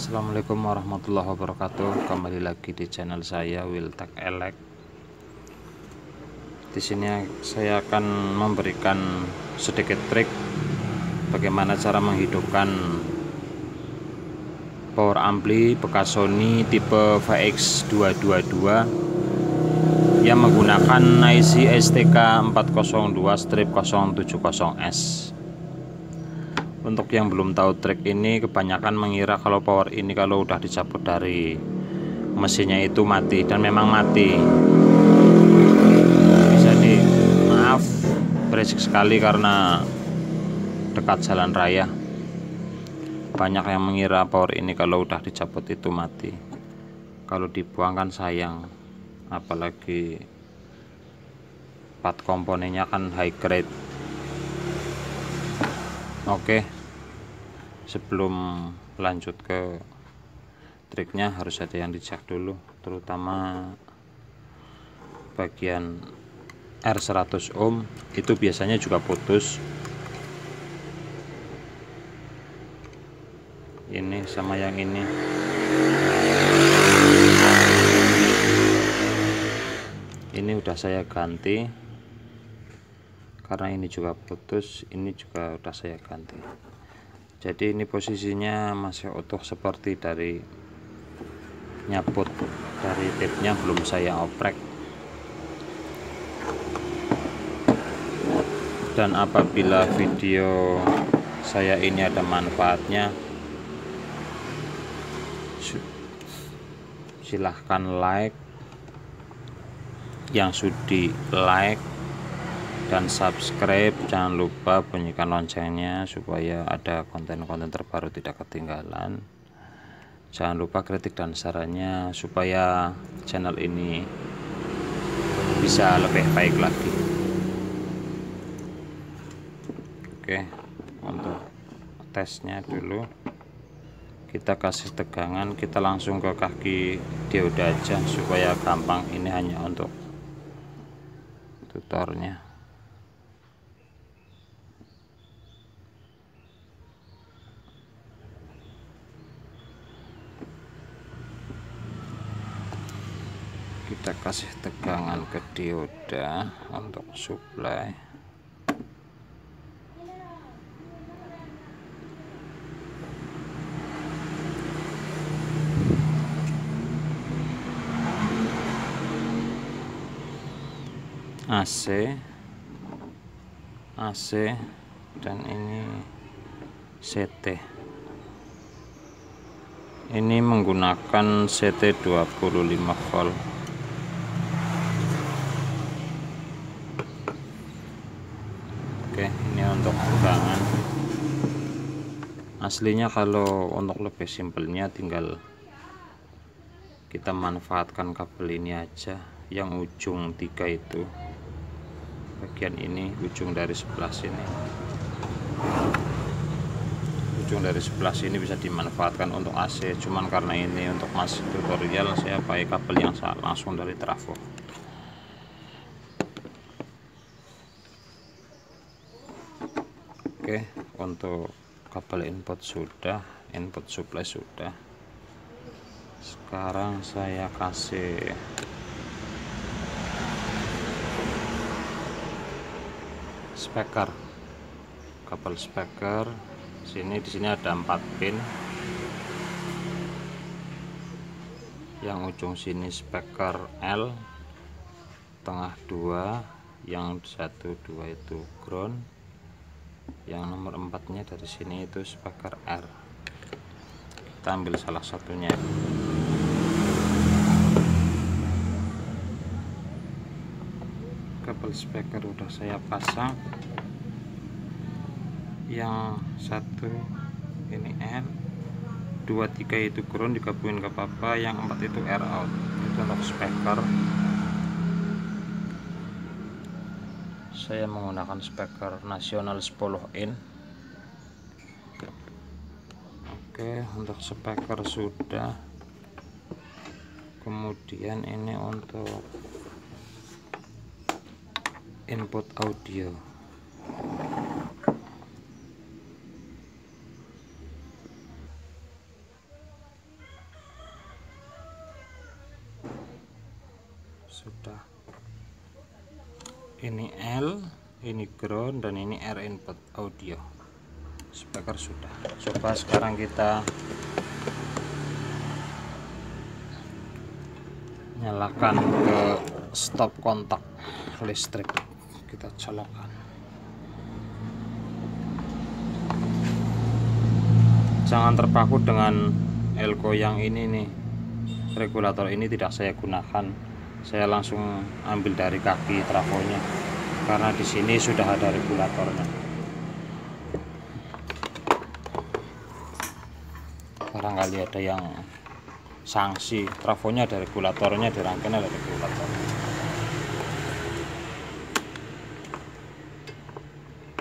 Assalamualaikum warahmatullahi wabarakatuh. Kembali lagi di channel saya Wiltek Elek. Di sini saya akan memberikan sedikit trik bagaimana cara menghidupkan power ampli bekas Sony tipe VX222 yang menggunakan IC STK 402-070S. Untuk yang belum tahu trik ini, kebanyakan mengira kalau power ini kalau udah dicabut dari mesinnya itu mati, dan memang mati. Jadi maaf, berisik sekali karena dekat jalan raya. Banyak yang mengira power ini kalau udah dicabut itu mati. Kalau dibuang kan sayang, apalagi part komponennya kan high grade. Oke, sebelum lanjut ke triknya harus ada yang dicek dulu, terutama bagian R100 ohm itu biasanya juga putus. Ini sama yang ini. Ini udah saya ganti karena ini juga putus, ini juga udah saya ganti. Jadi ini posisinya masih utuh seperti dari nyabut dari tipnya, belum saya oprek. Dan apabila video saya ini ada manfaatnya, silahkan like, yang sudi like dan subscribe, jangan lupa bunyikan loncengnya supaya ada konten-konten terbaru tidak ketinggalan. Jangan lupa kritik dan sarannya supaya channel ini bisa lebih baik lagi. Oke, untuk tesnya dulu kita kasih tegangan, kita langsung ke kaki dioda aja supaya gampang. Ini hanya untuk tutornya. Kita kasih tegangan ke dioda untuk supply. AC dan ini CT. Ini menggunakan CT 25 volt. Oke, ini untuk tegangan. Aslinya kalau untuk lebih simpelnya tinggal kita manfaatkan kabel ini aja, yang ujung 3 itu, bagian ini, ujung dari sebelah sini. Ujung dari sebelah sini bisa dimanfaatkan untuk AC, cuman karena ini untuk masih tutorial saya pakai kabel yang langsung dari trafo. Oke, untuk kabel input sudah, input supply sudah. Sekarang saya kasih speaker, kabel speaker. Di sini ada 4 pin. Yang ujung sini speaker L, tengah 2, yang 1 2 itu ground. Yang nomor 4-nya dari sini itu speaker R. Kita ambil salah satunya. Kabel speaker udah saya pasang. Yang 1 ini L, 2 3 itu ground, digabungin ke apa, yang 4 itu R out. Itu untuk speaker. Saya menggunakan speaker nasional 10 in. Oke, untuk speaker sudah. Kemudian ini untuk input audio. sudah. Ini L, ini ground, dan ini R input audio. Speaker sudah. Coba sekarang kita nyalakan ke stop kontak listrik, kita colokkan. Jangan terpaku dengan elko yang ini nih. Regulator ini tidak saya gunakan, saya langsung ambil dari kaki trafonya karena di sini sudah ada regulatornya. Barangkali ada yang sanksi, trafonya ada regulatornya, di rangkaian ada regulator.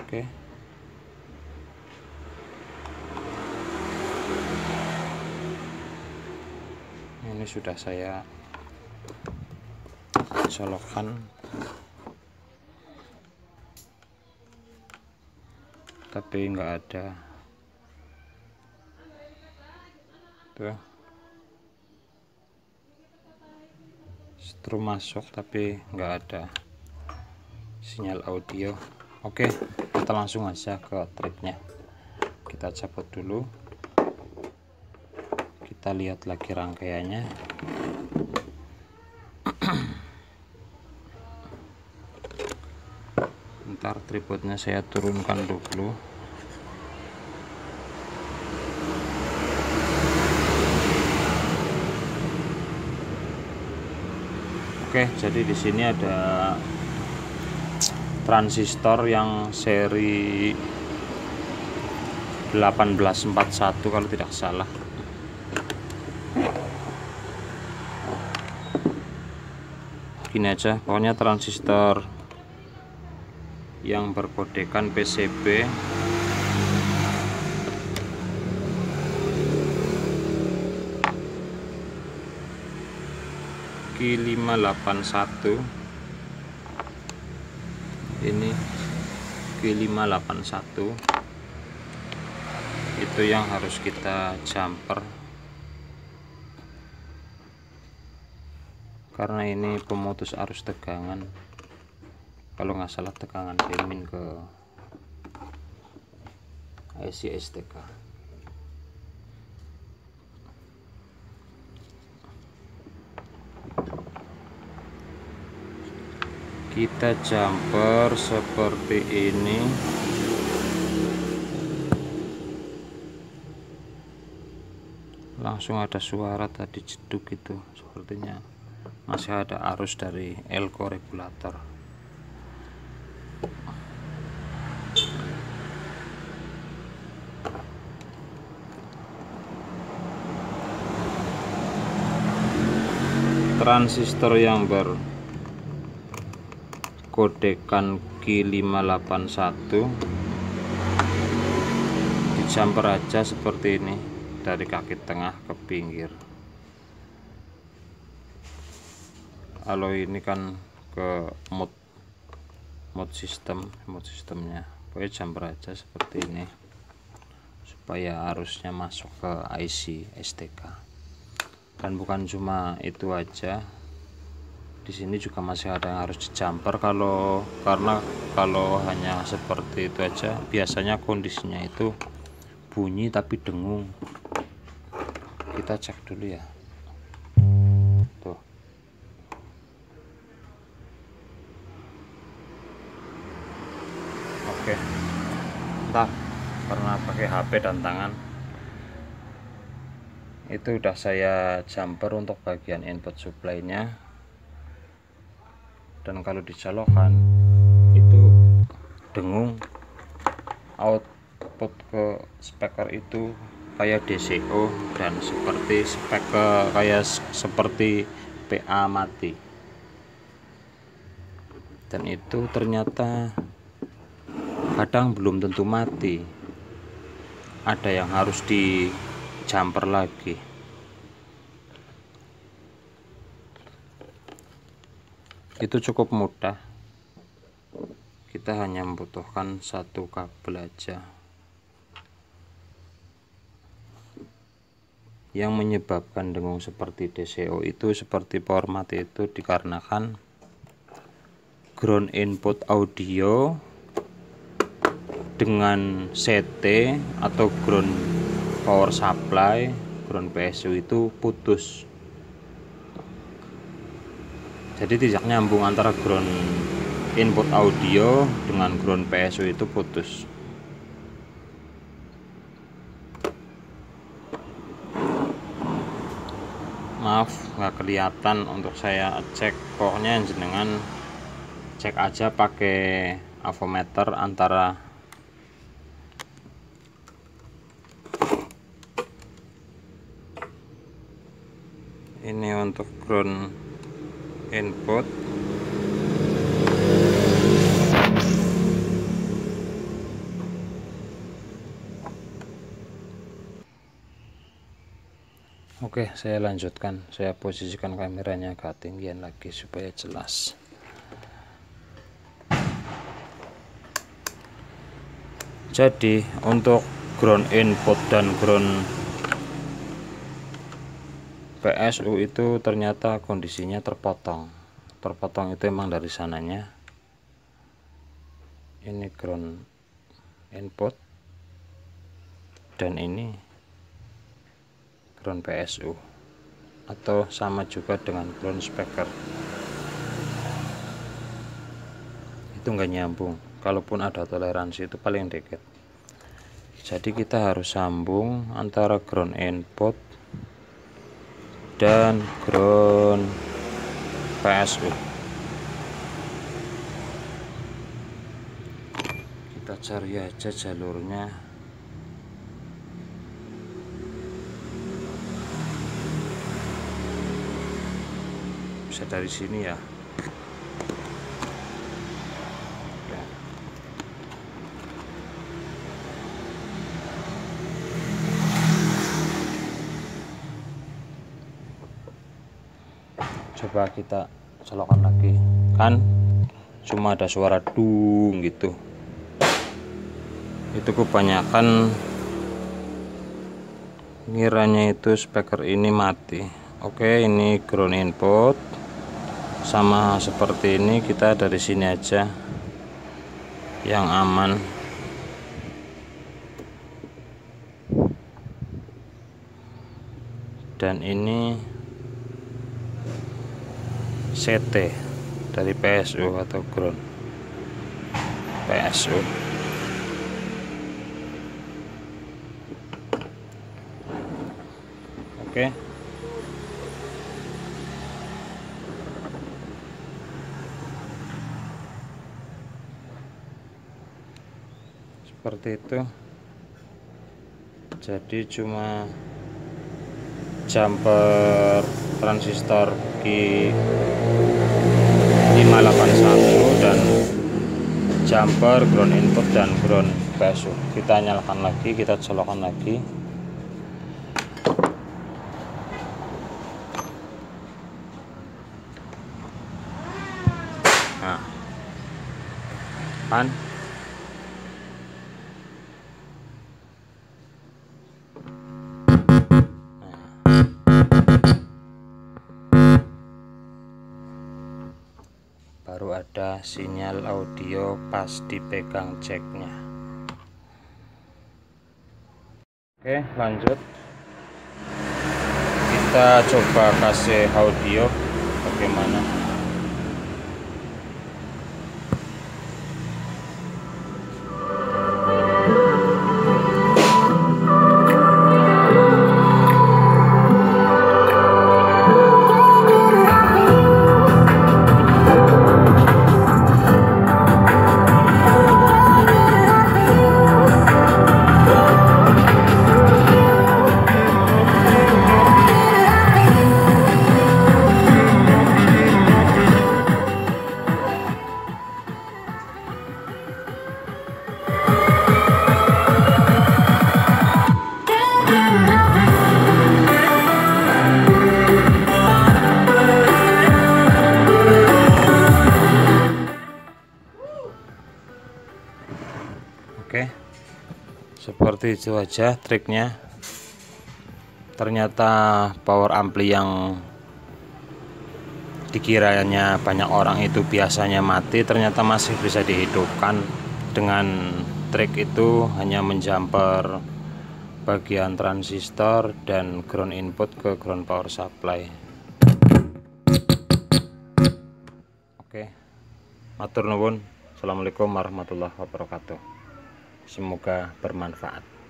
Oke. Ini sudah saya colokkan, tapi enggak ada tuh strum masuk, tapi enggak ada sinyal audio. Oke, kita langsung aja ke tripnya. Kita cabut dulu, kita lihat lagi rangkaiannya. Ntar tripodnya saya turunkan dulu. Oke, jadi di sini ada transistor yang seri 1841 kalau tidak salah. Gini aja, pokoknya transistor yang berkodekan PCB Q581, ini Q581 itu yang harus kita jumper, karena ini pemutus arus tegangan, kalau nggak salah tegangan pin ke IC STK. Kita jumper seperti ini. Langsung ada suara tadi jeduk itu, sepertinya masih ada arus dari elko regulator. Transistor yang berkodekan Q581 dijumper aja seperti ini, dari kaki tengah ke pinggir. Kalau ini kan ke mode sistemnya, pokoknya jumper aja seperti ini supaya arusnya masuk ke IC STK. Dan bukan cuma itu aja, di sini juga masih ada yang harus dijumper, karena kalau hanya seperti itu aja biasanya kondisinya itu bunyi tapi dengung. Kita cek dulu ya. Tuh. Oke. Ntar karena pakai HP dan tangan, itu udah saya jumper untuk bagian input supply-nya. Dan kalau dicolokkan itu dengung, output ke speaker itu kayak DCO dan seperti speaker kayak seperti PA mati. Dan itu ternyata kadang belum tentu mati, ada yang harus di jumper lagi. Itu cukup mudah, kita hanya membutuhkan satu kabel aja. Yang menyebabkan dengung seperti DCO itu, seperti power mati itu, dikarenakan ground input audio dengan CT atau ground power supply, ground PSU itu putus. Jadi tidak nyambung antara ground input audio dengan ground PSU itu putus. Maaf nggak kelihatan untuk saya cek, pokoknya jenengan cek aja pakai avometer antara ini untuk ground input, oke, saya lanjutkan. Saya posisikan kameranya ke ketinggian lagi supaya jelas. Jadi untuk ground input dan ground PSU itu ternyata kondisinya terpotong. Terpotong itu emang dari sananya. Ini ground input dan ini ground PSU, atau sama juga dengan ground speaker. Itu nggak nyambung, kalaupun ada toleransi itu paling dikit. Jadi kita harus sambung antara ground input dan ground PSU. Kita cari aja jalurnya. Bisa dari sini ya. Coba kita colokkan lagi, kan cuma ada suara dung gitu. Itu kebanyakan ngiranya itu speaker ini mati. Oke, ini ground input sama seperti ini, kita dari sini aja yang aman. Dan ini CT dari PSU atau ground PSU. Oke. Seperti itu. Jadi cuma jumper transistor Q581 dan jumper ground input dan ground PSU. Kita nyalakan lagi, kita colokkan lagi. Nah, kan baru ada sinyal audio pas dipegang jacknya. Oke, lanjut. Kita coba kasih audio bagaimana. Oke, seperti itu aja triknya. Ternyata power ampli yang dikiranya banyak orang itu biasanya mati, ternyata masih bisa dihidupkan dengan trik itu, hanya menjumper bagian transistor dan ground input ke ground power supply. Oke, matur nuwun. Assalamualaikum warahmatullahi wabarakatuh. Semoga bermanfaat.